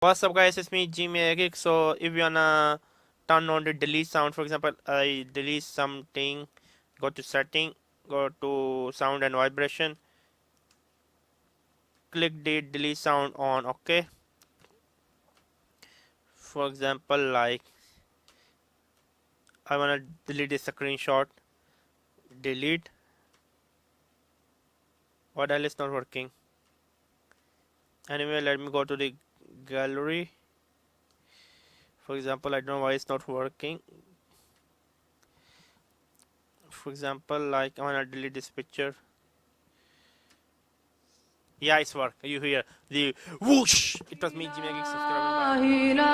What's up guys, it's me JimmyaGeek. So if you wanna turn on the delete sound, for example, I delete something, go to setting, go to sound and vibration, click the delete sound on. Okay, for example, like I wanna delete this screenshot, delete. What else is not working? Anyway, let me go to the gallery. For example, I don't know why it's not working. For example, like I wanna delete this picture. Yeah, it's work. You hear the whoosh. It was me, JimmyaGeek. Subscribe and bye.